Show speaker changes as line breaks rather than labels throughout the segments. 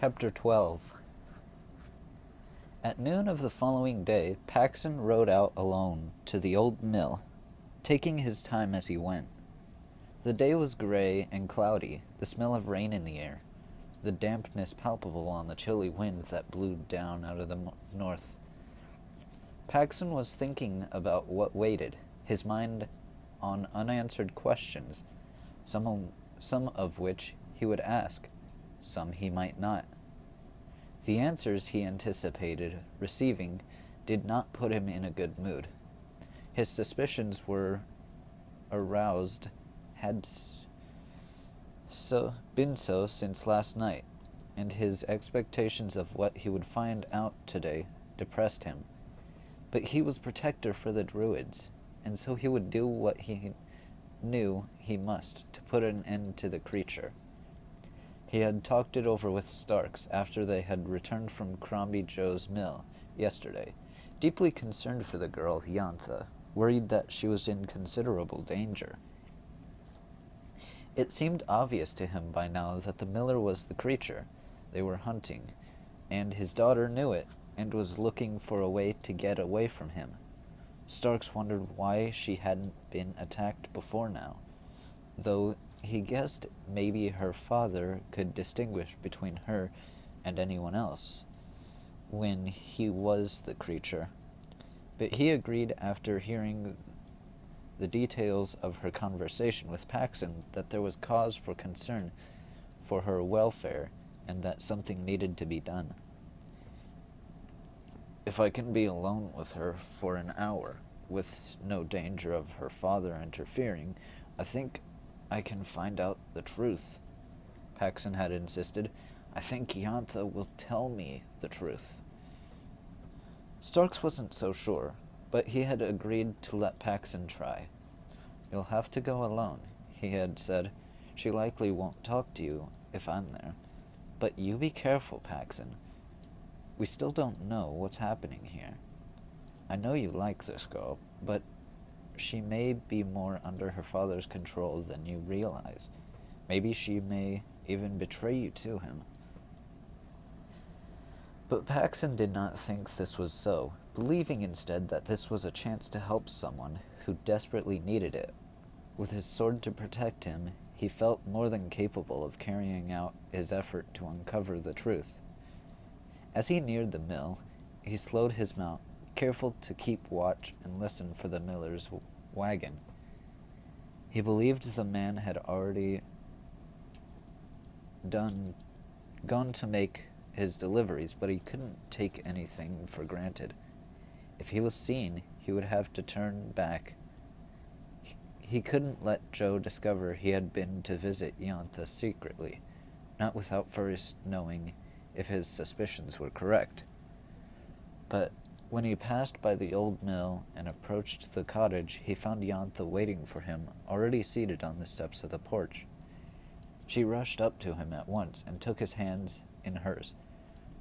Chapter 12. At noon of the following day, Paxson rode out alone to the old mill, taking his time as he went. The day was gray and cloudy, the smell of rain in the air, the dampness palpable on the chilly wind that blew down out of the north. Paxson was thinking about what waited, his mind on unanswered questions, some of which he would ask, some he might not. The answers he anticipated receiving did not put him in a good mood. His suspicions were aroused, had been so since last night, and his expectations of what he would find out today depressed him. But he was protector for the Druids, and so he would do what he knew he must to put an end to the creature. He had talked it over with Starks after they had returned from Crombie Joe's mill yesterday, deeply concerned for the girl Yantha, worried that she was in considerable danger. It seemed obvious to him by now that the miller was the creature they were hunting, and his daughter knew it and was looking for a way to get away from him. Starks wondered why she hadn't been attacked before now, though he guessed maybe her father could distinguish between her and anyone else when he was the creature. But he agreed after hearing the details of her conversation with Paxson that there was cause for concern for her welfare and that something needed to be done. If I can be alone with her for an hour, with no danger of her father interfering, I think I can find out the truth, Paxson had insisted. I think Yantha will tell me the truth. Starks wasn't so sure, but he had agreed to let Paxson try. You'll have to go alone, he had said. She likely won't talk to you if I'm there. But you be careful, Paxson. We still don't know what's happening here. I know you like this girl, but she may be more under her father's control than you realize. Maybe she may even betray you to him. But Paxson did not think this was so, believing instead that this was a chance to help someone who desperately needed it. With his sword to protect him, he felt more than capable of carrying out his effort to uncover the truth. As he neared the mill, he slowed his mount, careful to keep watch and listen for the miller's wagon. He believed the man had already gone to make his deliveries, but he couldn't take anything for granted. If he was seen, he would have to turn back. He couldn't let Joe discover he had been to visit Yantha secretly, not without first knowing if his suspicions were correct. But when he passed by the old mill and approached the cottage, he found Yantha waiting for him, already seated on the steps of the porch. She rushed up to him at once and took his hands in hers.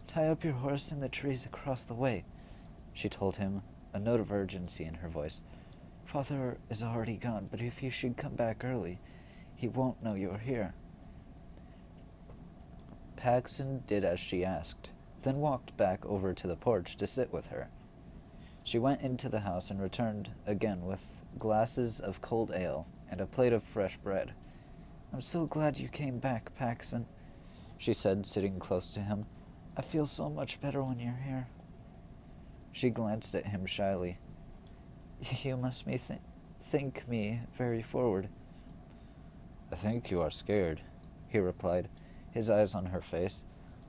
Tie up your horse in the trees across the way, she told him, a note of urgency in her voice. Father is already gone, but if you should come back early, he won't know you're here. Paxson did as she asked, then walked back over to the porch to sit with her. She went into the house and returned again with glasses of cold ale and a plate of fresh bread. I'm so glad you came back, Paxson, she said, sitting close to him. I feel so much better when you're here. She glanced at him shyly. You must think me very forward. I think you are scared, he replied, his eyes on her face.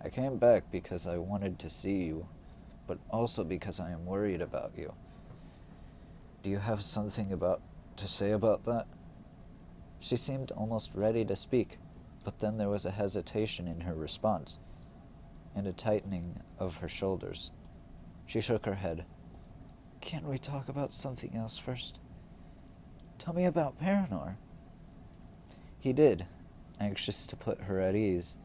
I came back because I wanted to see you, but also because I am worried about you. Do you have something to say about that? She seemed almost ready to speak, but then there was a hesitation in her response, and a tightening of her shoulders. She shook her head. Can't we talk about something else first? Tell me about Paranor. He did, anxious to put her at ease,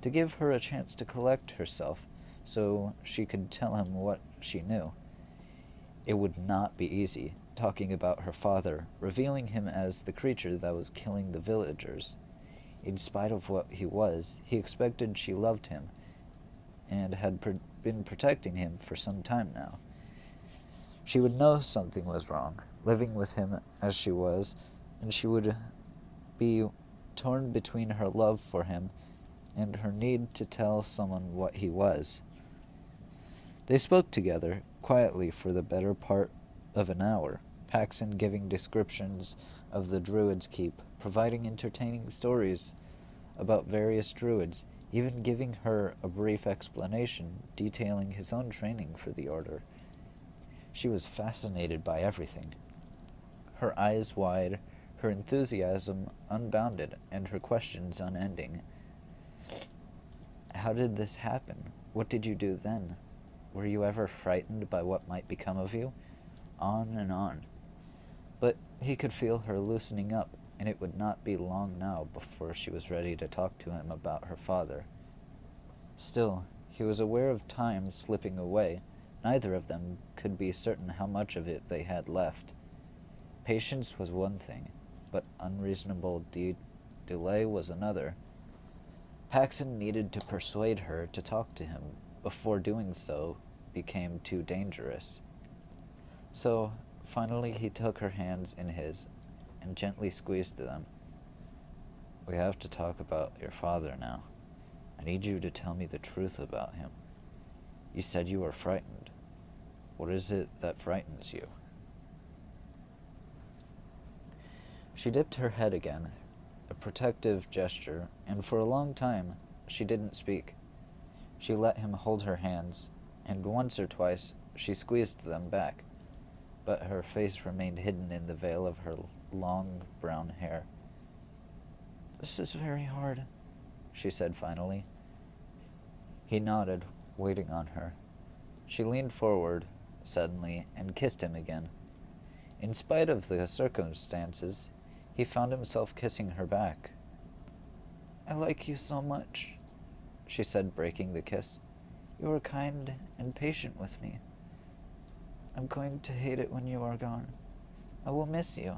to give her a chance to collect herself so she could tell him what she knew. It would not be easy, talking about her father, revealing him as the creature that was killing the villagers. In spite of what he was, he expected she loved him, and had been protecting him for some time now. She would know something was wrong, living with him as she was, and she would be torn between her love for him and her need to tell someone what he was. They spoke together, quietly for the better part of an hour, Paxson giving descriptions of the Druid's keep, providing entertaining stories about various Druids, even giving her a brief explanation detailing his own training for the order. She was fascinated by everything. Her eyes wide, her enthusiasm unbounded, and her questions unending. How did this happen? What did you do then? Were you ever frightened by what might become of you? On and on. But he could feel her loosening up, and it would not be long now before she was ready to talk to him about her father. Still, he was aware of time slipping away. Neither of them could be certain how much of it they had left. Patience was one thing, but unreasonable delay was another. Paxson needed to persuade her to talk to him before doing so became too dangerous. So, finally he took her hands in his and gently squeezed them. We have to talk about your father now. I need you to tell me the truth about him. You said you were frightened. What is it that frightens you? She dipped her head again, a protective gesture, and for a long time she didn't speak. She let him hold her hands, and once or twice she squeezed them back, but her face remained hidden in the veil of her long brown hair. This is very hard, she said finally. He nodded, waiting on her. She leaned forward suddenly and kissed him again. In spite of the circumstances, he found himself kissing her back. I like you so much, she said, breaking the kiss. You are kind and patient with me. I'm going to hate it when you are gone. I will miss you.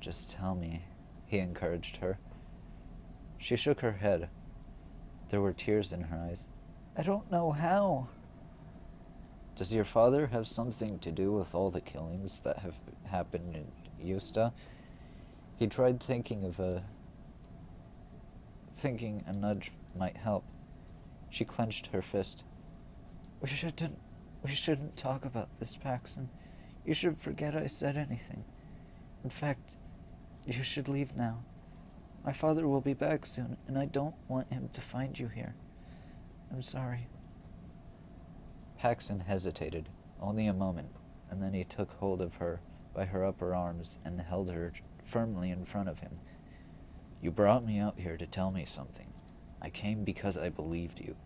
Just tell me, he encouraged her. She shook her head. There were tears in her eyes. I don't know how. Does your father have something to do with all the killings that have happened in Yusta? He tried thinking a nudge might help. She clenched her fist. We shouldn't talk about this, Paxson. You should forget I said anything. In fact, you should leave now. My father will be back soon, and I don't want him to find you here. I'm sorry. Paxson hesitated, only a moment, and then he took hold of her by her upper arms and held her firmly in front of him. You brought me out here to tell me something. I came because I believed you.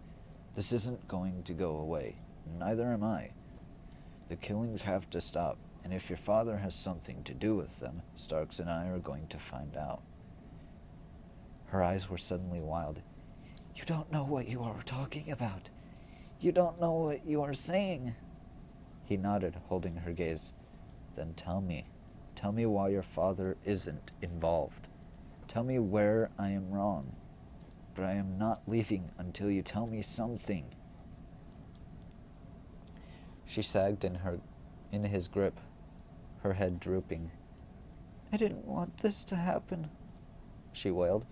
This isn't going to go away. Neither am I. The killings have to stop, and if your father has something to do with them, Starks and I are going to find out. Her eyes were suddenly wild. You don't know what you are talking about. You don't know what you are saying. He nodded, holding her gaze. Then tell me. Tell me why your father isn't involved. Tell me where I am wrong. But I am not leaving until you tell me something. She sagged in his grip, her head drooping. I didn't want this to happen, she wailed.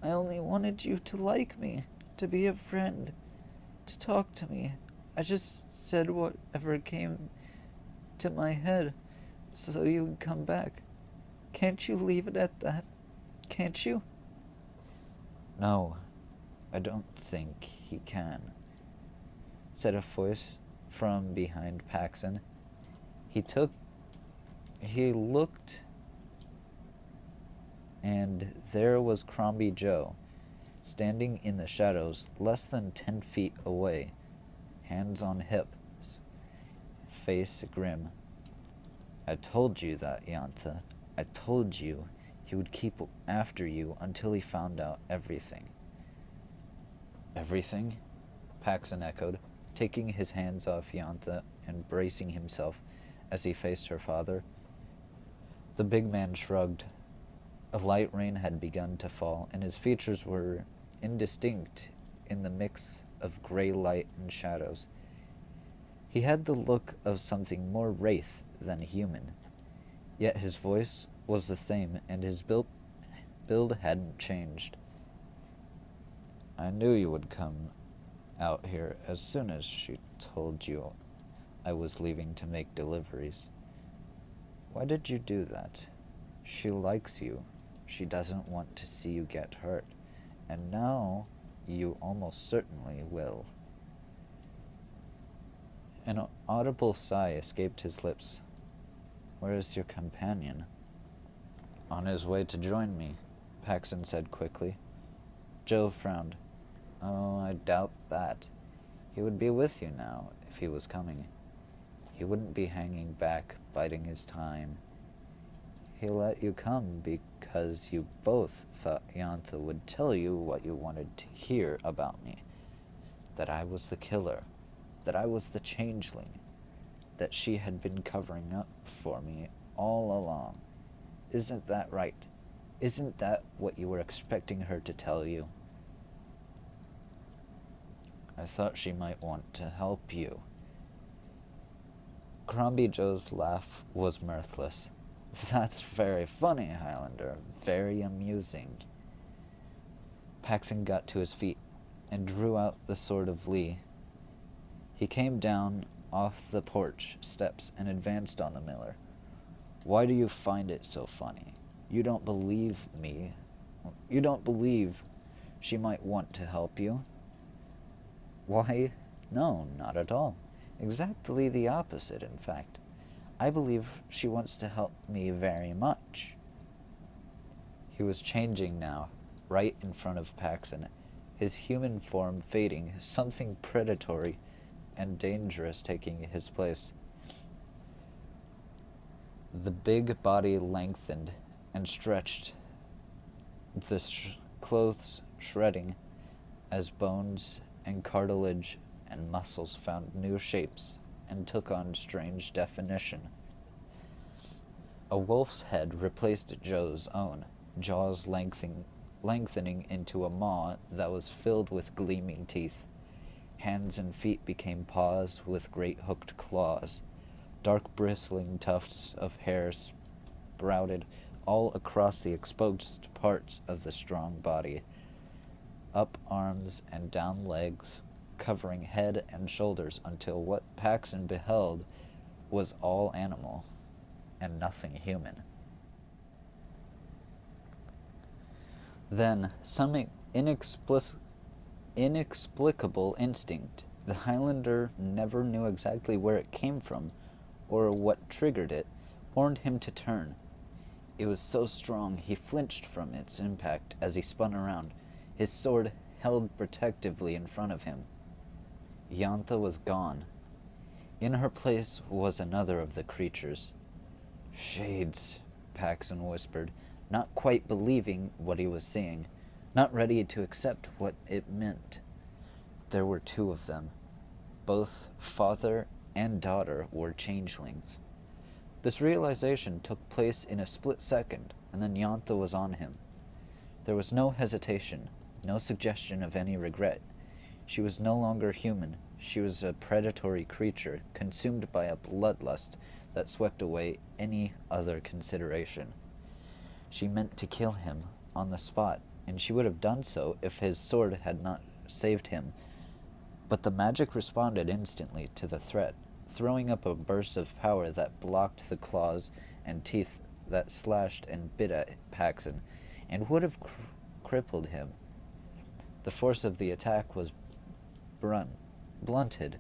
I only wanted you to like me, to be a friend, to talk to me. I just said whatever came to my head so you would come back. Can't you leave it at that? Can't you? No, I don't think he can, said a voice from behind Paxson. He looked, and there was Crombie Joe, standing in the shadows less than 10 feet away, hands on hips, face grim. I told you that, Yantha. I told you he would keep after you until he found out everything. Everything? Paxson echoed, taking his hands off Yantha and bracing himself as he faced her father. The big man shrugged. A light rain had begun to fall, and his features were indistinct in the mix of gray light and shadows. He had the look of something more wraith than human, yet his voice was the same, and his build hadn't changed. I knew you would come out here as soon as she told you I was leaving to make deliveries. Why did you do that? She likes you. She doesn't want to see you get hurt. And now you almost certainly will. An audible sigh escaped his lips. Where is your companion? On his way to join me, Paxson said quickly. Joe frowned. Oh, I doubt that. He would be with you now, if he was coming. He wouldn't be hanging back, biding his time. He let you come because you both thought Yantha would tell you what you wanted to hear about me. That I was the killer. That I was the changeling. That she had been covering up for me all along. Isn't that right? Isn't that what you were expecting her to tell you? I thought she might want to help you. Crombie Joe's laugh was mirthless. That's very funny, Highlander. Very amusing. Paxson got to his feet and drew out the sword of Lee. He came down off the porch steps and advanced on the miller. Why do you find it so funny? You don't believe me. You don't believe she might want to help you? Why, no, not at all. Exactly the opposite, in fact. I believe she wants to help me very much. He was changing now, right in front of Paxson, his human form fading, something predatory and dangerous taking his place. The big body lengthened and stretched, the clothes shredding as bones and cartilage and muscles found new shapes and took on strange definition. A wolf's head replaced Joe's own, jaws lengthening into a maw that was filled with gleaming teeth. Hands and feet became paws with great hooked claws. Dark bristling tufts of hair sprouted all across the exposed parts of the strong body. Up arms and down legs, covering head and shoulders until what Paxson beheld was all animal and nothing human. Then, some inexplicable instinct, the Highlander never knew exactly where it came from or what triggered it, warned him to turn. It was so strong he flinched from its impact as he spun around, his sword held protectively in front of him. Yantha was gone. In her place was another of the creatures. Shades, Paxson whispered, not quite believing what he was seeing, not ready to accept what it meant. There were two of them. Both father and daughter were changelings. This realization took place in a split second, and then Yantha was on him. There was no hesitation, no suggestion of any regret. She was no longer human. She was a predatory creature, consumed by a bloodlust that swept away any other consideration. She meant to kill him on the spot, and she would have done so if his sword had not saved him. But the magic responded instantly to the threat, throwing up a burst of power that blocked the claws and teeth that slashed and bit at Paxson, and would have crippled him. The force of the attack was blunted,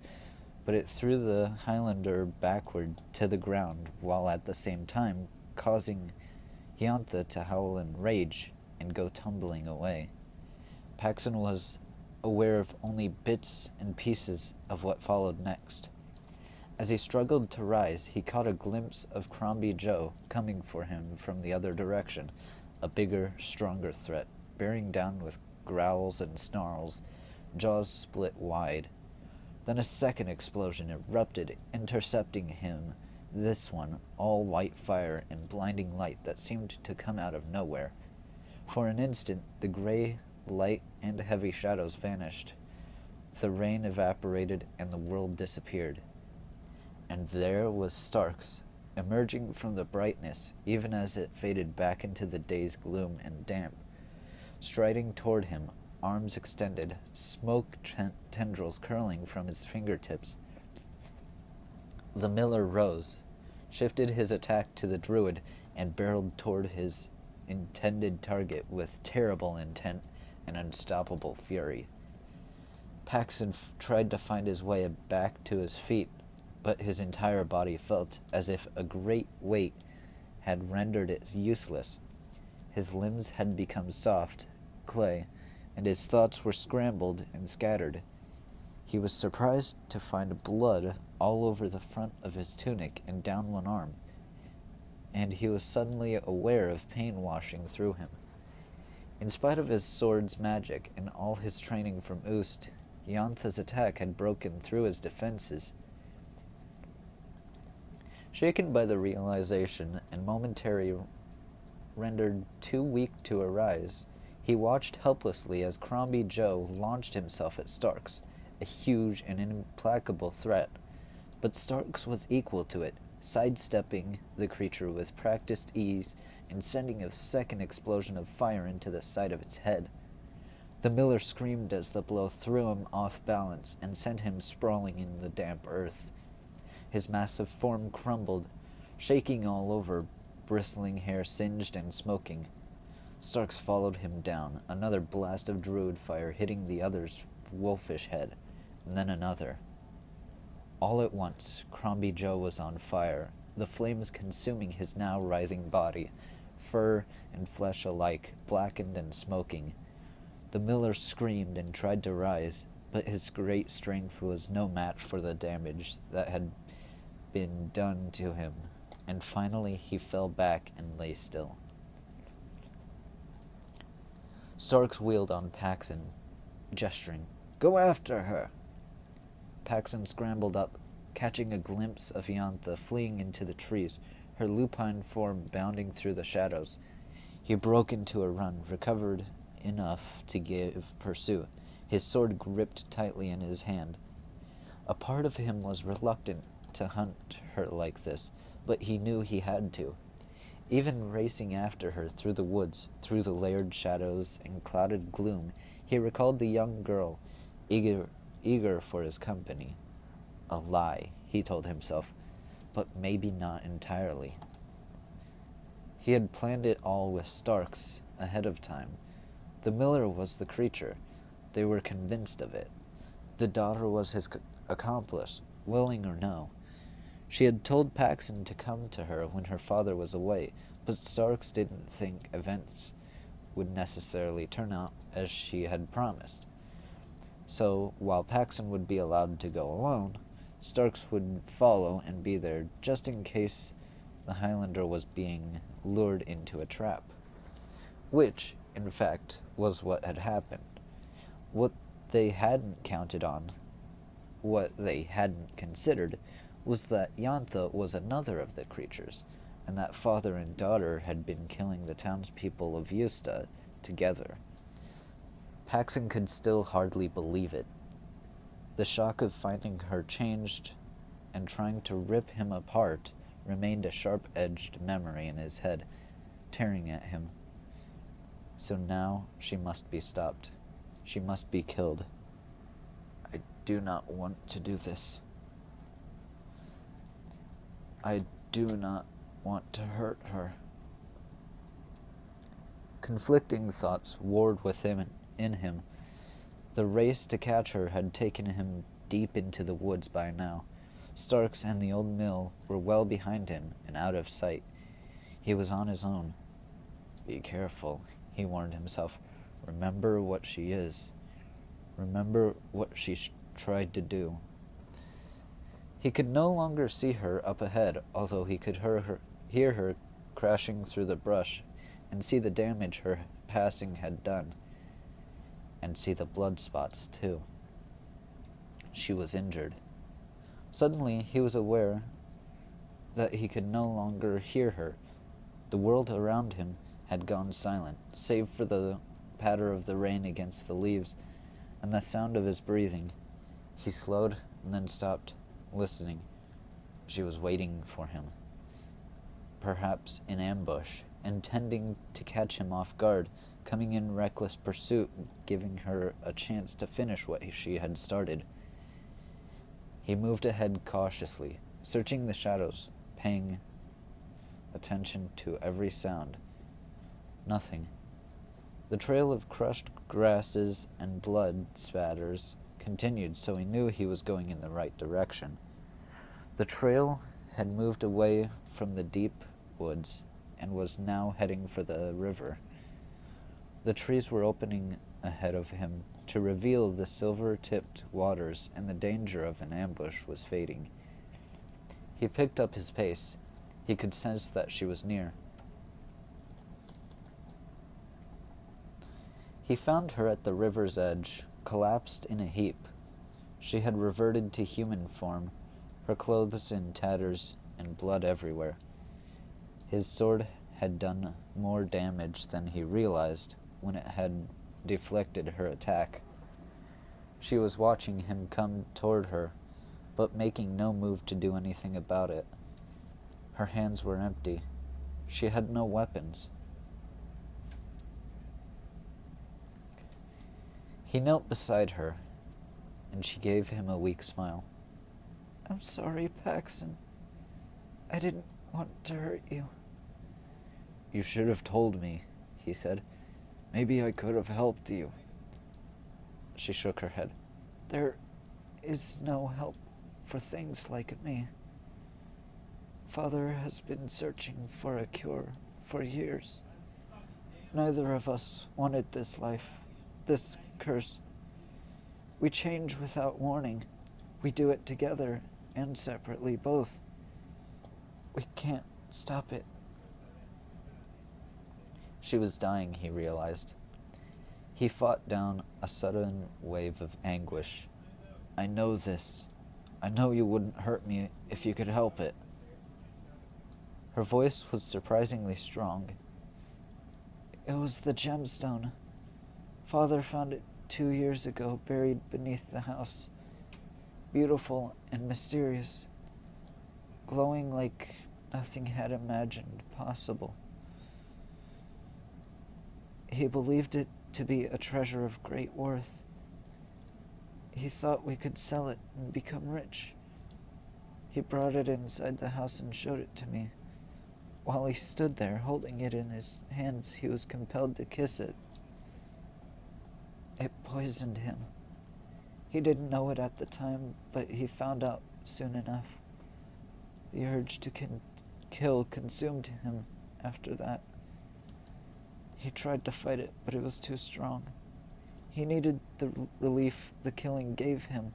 but it threw the Highlander backward to the ground, while at the same time causing Yantha to howl in rage and go tumbling away. Paxson was aware of only bits and pieces of what followed next. As he struggled to rise, he caught a glimpse of Crombie Joe coming for him from the other direction, a bigger, stronger threat, bearing down with growls and snarls, jaws split wide. Then a second explosion erupted, intercepting him, this one all white fire and blinding light that seemed to come out of nowhere. For an instant, the gray, light, and heavy shadows vanished. The rain evaporated and the world disappeared. And there was Starks, emerging from the brightness even as it faded back into the day's gloom and damp, striding toward him, arms extended, smoke tendrils curling from his fingertips. The miller rose, shifted his attack to the Druid, and barreled toward his intended target with terrible intent and unstoppable fury. Paxson tried to find his way back to his feet, but his entire body felt as if a great weight had rendered it useless. His limbs had become soft clay, and his thoughts were scrambled and scattered. He was surprised to find blood all over the front of his tunic and down one arm, and he was suddenly aware of pain washing through him. In spite of his sword's magic and all his training from Oost, Yantha's attack had broken through his defenses. Shaken by the realization and momentarily rendered too weak to arise, he watched helplessly as Crombie Joe launched himself at Starks, a huge and implacable threat. But Starks was equal to it, sidestepping the creature with practiced ease and sending a second explosion of fire into the side of its head. The miller screamed as the blow threw him off balance and sent him sprawling in the damp earth. His massive form crumbled, shaking all over, bristling hair singed and smoking. Starks followed him down, another blast of Druid fire hitting the other's wolfish head, and then another. All at once, Crombie Joe was on fire, the flames consuming his now writhing body, fur and flesh alike, blackened and smoking. The miller screamed and tried to rise, but his great strength was no match for the damage that had been done to him, and finally he fell back and lay still. Starks wheeled on Paxson, gesturing, "Go after her!" Paxson scrambled up, catching a glimpse of Yantha fleeing into the trees, her lupine form bounding through the shadows. He broke into a run, recovered enough to give pursuit, his sword gripped tightly in his hand. A part of him was reluctant to hunt her like this, but he knew he had to. Even racing after her through the woods, through the layered shadows and clouded gloom, he recalled the young girl, eager for his company. A lie, he told himself, but maybe not entirely. He had planned it all with Starks ahead of time. The miller was the creature. They were convinced of it. The daughter was his accomplice, willing or no. She had told Paxson to come to her when her father was away, but Starks didn't think events would necessarily turn out as she had promised. So, while Paxson would be allowed to go alone, Starks would follow and be there just in case the Highlander was being lured into a trap. Which, in fact, was what had happened. What they hadn't counted on, what they hadn't considered, was that Yantha was another of the creatures, and that father and daughter had been killing the townspeople of Yusta together. Paxson could still hardly believe it. The shock of finding her changed and trying to rip him apart remained a sharp-edged memory in his head, tearing at him. So now she must be stopped. She must be killed. I do not want to do this. I do not want to hurt her. Conflicting thoughts warred within him. The race to catch her had taken him deep into the woods by now. Starks and the old mill were well behind him and out of sight. He was on his own. Be careful, he warned himself. Remember what she is. Remember what she tried to do. He could no longer see her up ahead, although he could hear her crashing through the brush and see the damage her passing had done. And see the blood spots, too. She was injured. Suddenly, he was aware that he could no longer hear her. The world around him had gone silent, save for the patter of the rain against the leaves and the sound of his breathing. He slowed and then stopped, listening. She was waiting for him, perhaps in ambush, intending to catch him off guard, coming in reckless pursuit, giving her a chance to finish what she had started. He moved ahead cautiously, searching the shadows, paying attention to every sound. Nothing. The trail of crushed grasses and blood spatters continued, so he knew he was going in the right direction. The trail had moved away from the deep woods and was now heading for the river. The trees were opening ahead of him to reveal the silver-tipped waters, and the danger of an ambush was fading. He picked up his pace. He could sense that she was near. He found her at the river's edge, collapsed in a heap. She had reverted to human form, her clothes in tatters and blood everywhere. His sword had done more damage than he realized when it had deflected her attack. She was watching him come toward her, but making no move to do anything about it. Her hands were empty. She had no weapons. He knelt beside her, and she gave him a weak smile. "I'm sorry, Paxton. I didn't want to hurt you." "You should have told me," he said. "Maybe I could have helped you." She shook her head. "There is no help for things like me. Father has been searching for a cure for years. Neither of us wanted this life, this curse. We change without warning. We do it together and separately, both. We can't stop it." She was dying, he realized. He fought down a sudden wave of anguish. "I know this. I know you wouldn't hurt me if you could help it." Her voice was surprisingly strong. "It was the gemstone. Father found it 2 years ago, buried beneath the house. Beautiful and mysterious, glowing like nothing had imagined possible. He believed it to be a treasure of great worth. He thought we could sell it and become rich. He brought it inside the house and showed it to me. While he stood there, holding it in his hands, he was compelled to kiss it. It poisoned him. He didn't know it at the time, but he found out soon enough. The urge to kill consumed him after that. He tried to fight it, but it was too strong. He needed the relief the killing gave him.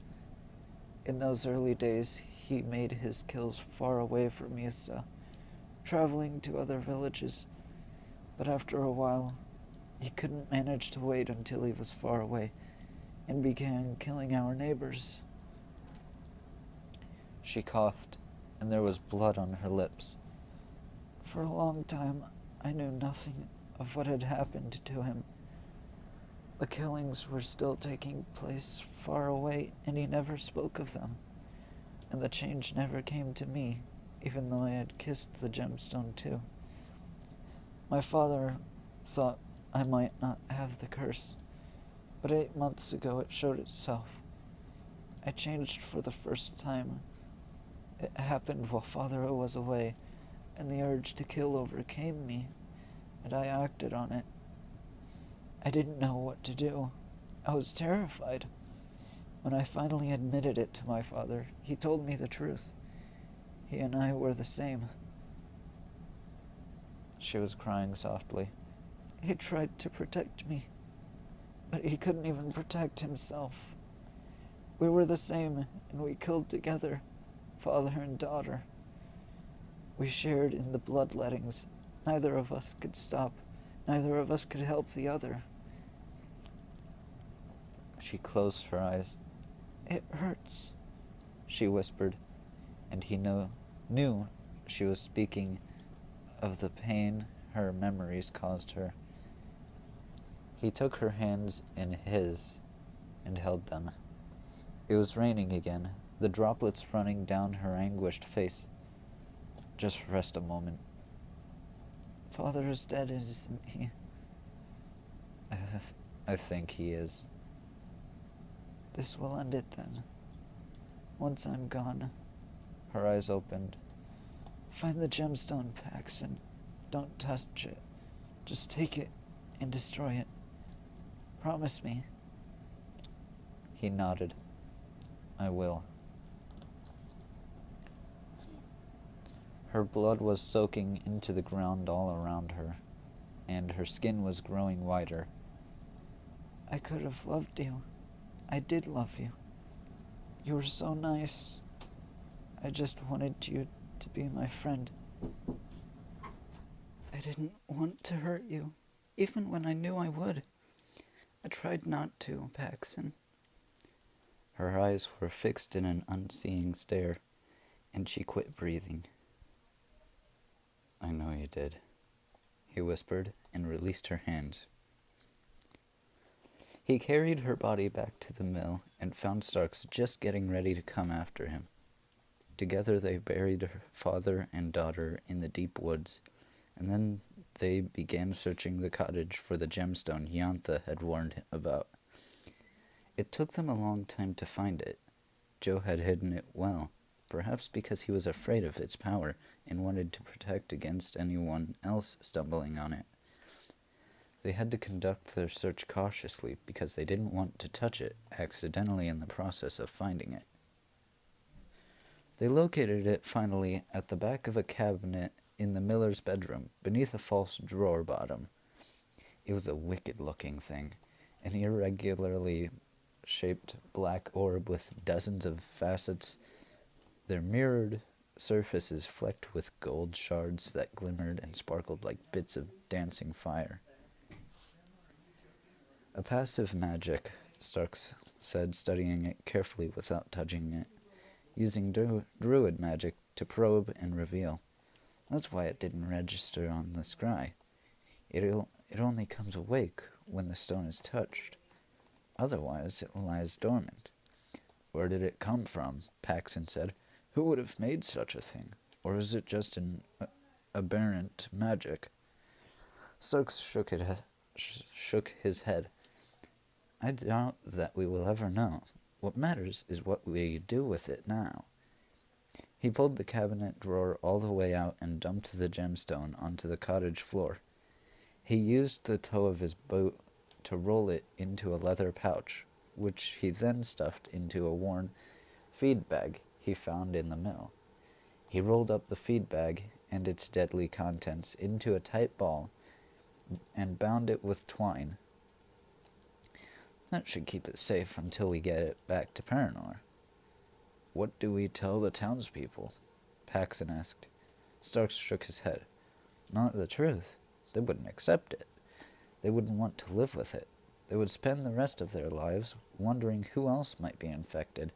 In those early days, he made his kills far away from Yusa, traveling to other villages. But after a while, he couldn't manage to wait until he was far away, and began killing our neighbors." She coughed, and there was blood on her lips. "For a long time, I knew nothing of what had happened to him. The killings were still taking place far away, and he never spoke of them. And the change never came to me, even though I had kissed the gemstone too. My father thought I might not have the curse, but 8 months ago it showed itself. I changed for the first time. It happened while Father was away, and the urge to kill overcame me, and I acted on it. I didn't know what to do. I was terrified. When I finally admitted it to my father, he told me the truth. He and I were the same." She was crying softly. "He tried to protect me, but he couldn't even protect himself. We were the same, and we killed together, father and daughter. We shared in the bloodlettings. Neither of us could stop. Neither of us could help the other." She closed her eyes. "It hurts," she whispered, and he knew she was speaking of the pain her memories caused her. He took her hands in his and held them. It was raining again, the droplets running down her anguished face. Just rest a moment. Father is dead, isn't he? I think he is. This will end it then. Once I'm gone. Her eyes opened. Find the gemstone, Pax, and don't touch it. Just take it and destroy it. Promise me. He nodded. I will. Her blood was soaking into the ground all around her, and her skin was growing whiter. I could have loved you. I did love you. You were so nice. I just wanted you to be my friend. I didn't want to hurt you, even when I knew I would. I tried not to, Paxton. Her eyes were fixed in an unseeing stare, and she quit breathing. I know you did, he whispered and released her hands. He carried her body back to the mill and found Starks just getting ready to come after him. Together they buried her father and daughter in the deep woods, and then they began searching the cottage for the gemstone Yantha had warned him about. It took them a long time to find it. Joe had hidden it well, perhaps because he was afraid of its power and wanted to protect against anyone else stumbling on it. They had to conduct their search cautiously because they didn't want to touch it accidentally in the process of finding it. They located it finally at the back of a cabinet in the miller's bedroom, beneath a false drawer bottom. It was a wicked-looking thing, an irregularly shaped black orb with dozens of facets, their mirrored surfaces flecked with gold shards that glimmered and sparkled like bits of dancing fire. A passive magic, Starks said, studying it carefully without touching it, using Druid magic to probe and reveal. That's why it didn't register on the scry. It only comes awake when the stone is touched. Otherwise, it lies dormant. Where did it come from? Paxton said. Who would have made such a thing? Or is it just an aberrant magic? Starks shook his head. I doubt that we will ever know. What matters is what we do with it now. He pulled the cabinet drawer all the way out and dumped the gemstone onto the cottage floor. He used the toe of his boot to roll it into a leather pouch, which he then stuffed into a worn feed bag he found in the mill. He rolled up the feed bag and its deadly contents into a tight ball and bound it with twine. That should keep it safe until we get it back to Paranor. What do we tell the townspeople? Paxton asked. Starks shook his head. Not the truth. They wouldn't accept it. They wouldn't want to live with it. They would spend the rest of their lives wondering who else might be infected.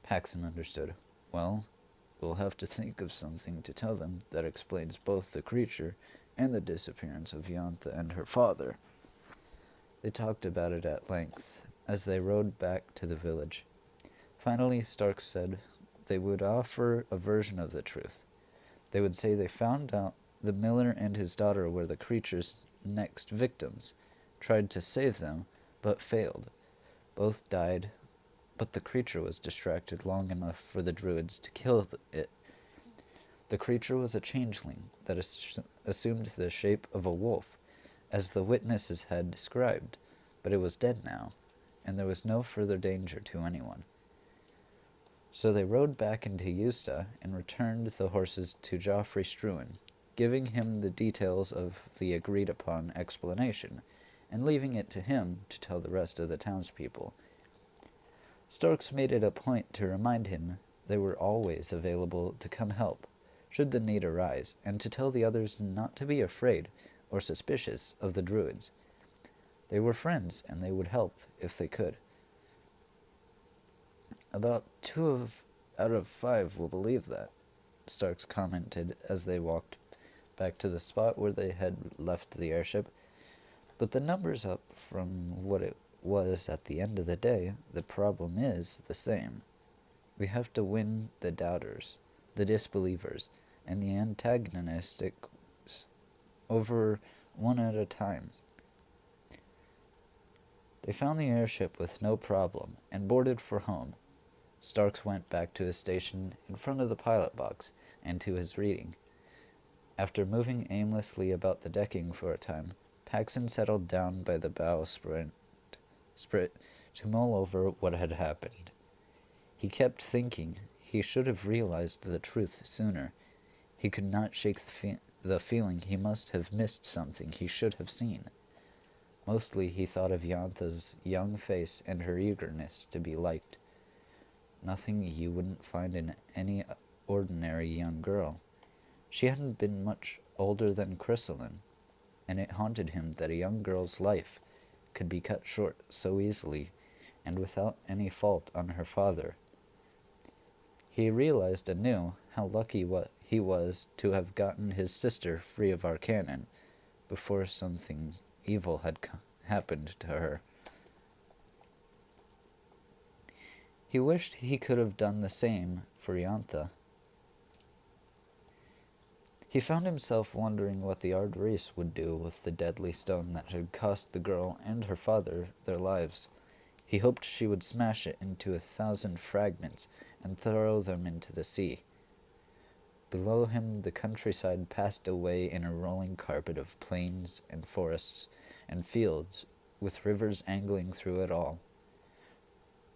Paxton understood. Well, we'll have to think of something to tell them that explains both the creature and the disappearance of Yantha and her father. They talked about it at length as they rode back to the village. Finally, Starks said they would offer a version of the truth. They would say they found out the miller and his daughter were the creature's next victims, tried to save them, but failed. Both died, but the creature was distracted long enough for the Druids to kill it. The creature was a changeling that assumed the shape of a wolf, as the witnesses had described, but it was dead now, and there was no further danger to anyone. So they rode back into Yusta and returned the horses to Joffrey Struan, giving him the details of the agreed-upon explanation, and leaving it to him to tell the rest of the townspeople. Starks made it a point to remind him they were always available to come help, should the need arise, and to tell the others not to be afraid or suspicious of the Druids. They were friends, and they would help if they could. About 2 out of 5 will believe that, Starks commented as they walked back to the spot where they had left the airship. But the number's up from what it was, at the end of the day, the problem is the same. We have to win the doubters, the disbelievers, and the antagonists over one at a time. They found the airship with no problem and boarded for home. Starks went back to his station in front of the pilot box and to his reading. After moving aimlessly about the decking for a time, Paxson settled down by the bowsprit to mull over what had happened. He kept thinking he should have realized the truth sooner. He could not shake the feeling he must have missed something he should have seen. Mostly he thought of Yantha's young face and her eagerness to be liked. Nothing you wouldn't find in any ordinary young girl. She hadn't been much older than Chrysalin, and it haunted him that a young girl's life could be cut short so easily and without any fault on her father. He realized anew how lucky he was to have gotten his sister free of Arcannon before something evil had happened to her. He wished he could have done the same for Yantha. He found himself wondering what the Ardris would do with the deadly stone that had cost the girl and her father their lives. He hoped she would smash it into 1,000 fragments and throw them into the sea. Below him the countryside passed away in a rolling carpet of plains and forests and fields, with rivers angling through it all.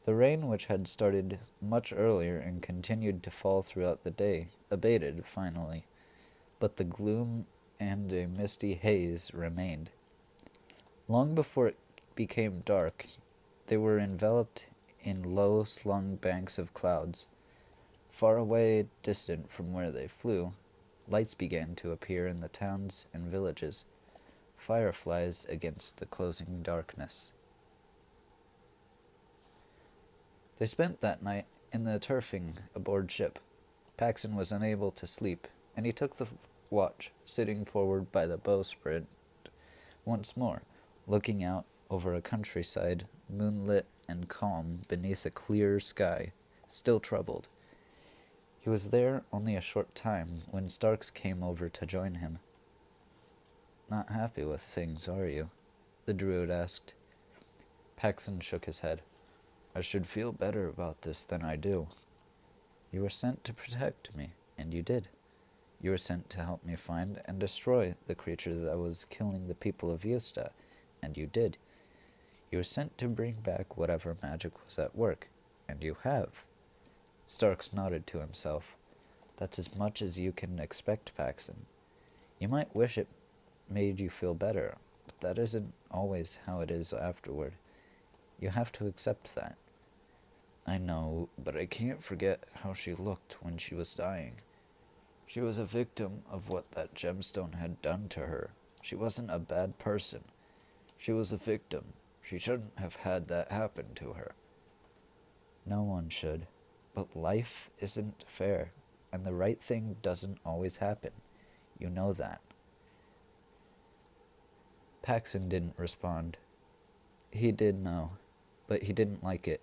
The rain, which had started much earlier and continued to fall throughout the day, abated finally, but the gloom and a misty haze remained. Long before it became dark, they were enveloped in low-slung banks of clouds. Far away, distant from where they flew, lights began to appear in the towns and villages, fireflies against the closing darkness. They spent that night in the turfing aboard ship. Paxson was unable to sleep, and he took the watch, sitting forward by the bowsprit once more, looking out over a countryside, moonlit and calm beneath a clear sky, still troubled. He was there only a short time when Starks came over to join him. "Not happy with things, are you?" the Druid asked. Paxson shook his head. "I should feel better about this than I do." "You were sent to protect me, and you did. You were sent to help me find and destroy the creature that was killing the people of Yusta, and you did. You were sent to bring back whatever magic was at work, and you have." Starks nodded to himself. "That's as much as you can expect, Paxson. You might wish it made you feel better, but that isn't always how it is afterward. You have to accept that." "I know, but I can't forget how she looked when she was dying. She was a victim of what that gemstone had done to her. She wasn't a bad person. She was a victim. She shouldn't have had that happen to her." "No one should. But life isn't fair, and the right thing doesn't always happen. You know that." Paxson didn't respond. He did know, but he didn't like it,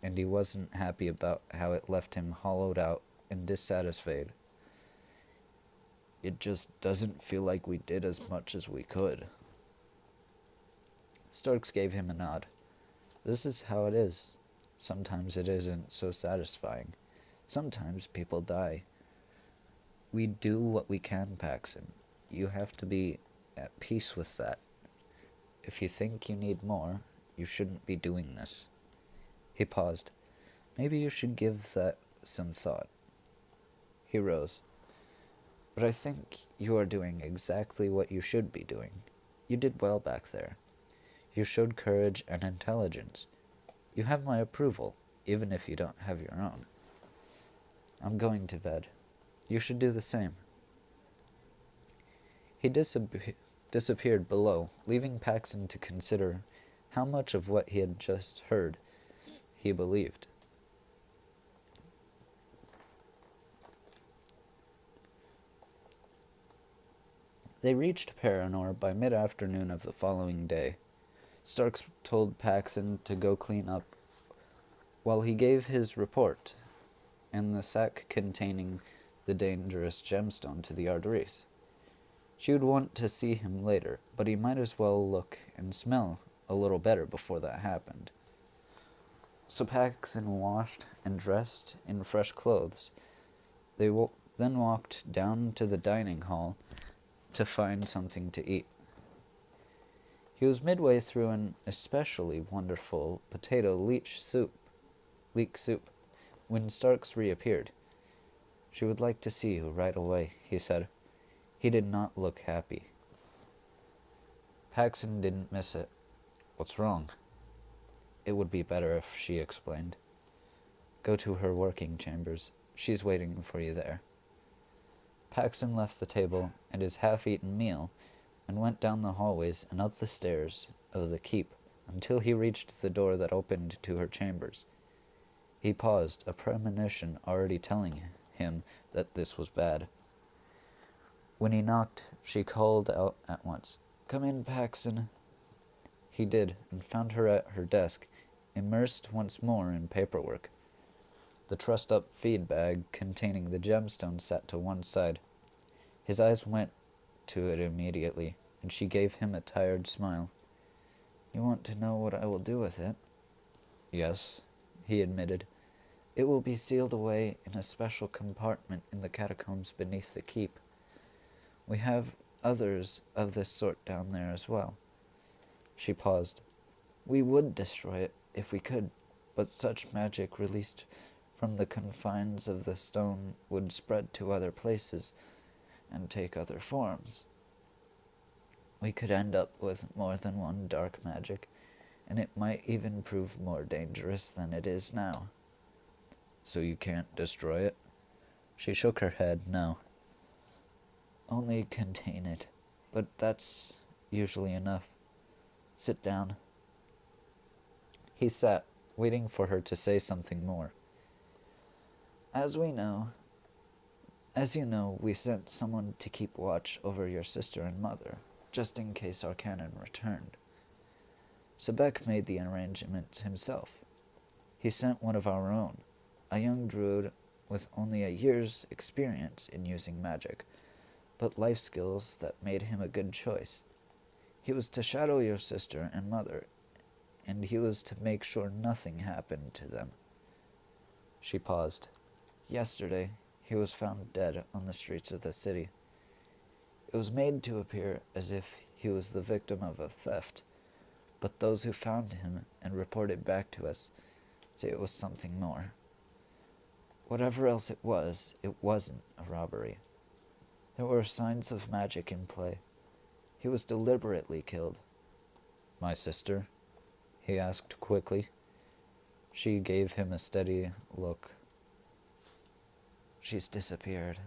and he wasn't happy about how it left him hollowed out and dissatisfied. "It just doesn't feel like we did as much as we could." Starks gave him a nod. "This is how it is. Sometimes it isn't so satisfying. Sometimes people die. We do what we can, Paxson. You have to be at peace with that. If you think you need more, you shouldn't be doing this." He paused. "Maybe you should give that some thought." He rose. "But I think you are doing exactly what you should be doing. You did well back there. You showed courage and intelligence. You have my approval, even if you don't have your own. I'm going to bed. You should do the same." He disappeared below, leaving Paxson to consider how much of what he had just heard he believed. They reached Paranor by mid-afternoon of the following day. Starks told Paxson to go clean up while he gave his report and the sack containing the dangerous gemstone to the Arteries. She would want to see him later, but he might as well look and smell a little better before that happened. So Paxson washed and dressed in fresh clothes. They then walked down to the dining hall to find something to eat. He was midway through an especially wonderful potato leek soup, when Starks reappeared. She would like to see you right away, he said. He did not look happy. Paxson didn't miss it. What's wrong? It would be better if she explained. Go to her working chambers. She's waiting for you there. Paxson left the table and his half-eaten meal and went down the hallways and up the stairs of the keep until he reached the door that opened to her chambers. He paused, a premonition already telling him that this was bad. When he knocked, she called out at once, "Come in, Paxson." He did, and found her at her desk, immersed once more in paperwork. The trussed-up feed bag containing the gemstone sat to one side. His eyes went to it immediately, and she gave him a tired smile. "You want to know what I will do with it?" "Yes," he admitted. "It will be sealed away in a special compartment in the catacombs beneath the keep. We have others of this sort down there as well." She paused. "We would destroy it if we could, but such magic released from the confines of the stone would spread to other places and take other forms. We could end up with more than one dark magic, and it might even prove more dangerous than it is now." "So you can't destroy it?" She shook her head, "No. Only contain it, but that's usually enough. Sit down." He sat, waiting for her to say something more. As you know, we sent someone to keep watch over your sister and mother, just in case our canon returned. Sebek made the arrangements himself. He sent one of our own, a young druid with only a year's experience in using magic, but life skills that made him a good choice. He was to shadow your sister and mother, and he was to make sure nothing happened to them. She paused. Yesterday, he was found dead on the streets of the city. It was made to appear as if he was the victim of a theft, but those who found him and reported back to us say it was something more. Whatever else it wasn't a robbery. There were signs of magic in play. He was deliberately killed." "My sister?" he asked quickly. She gave him a steady look. "She's disappeared."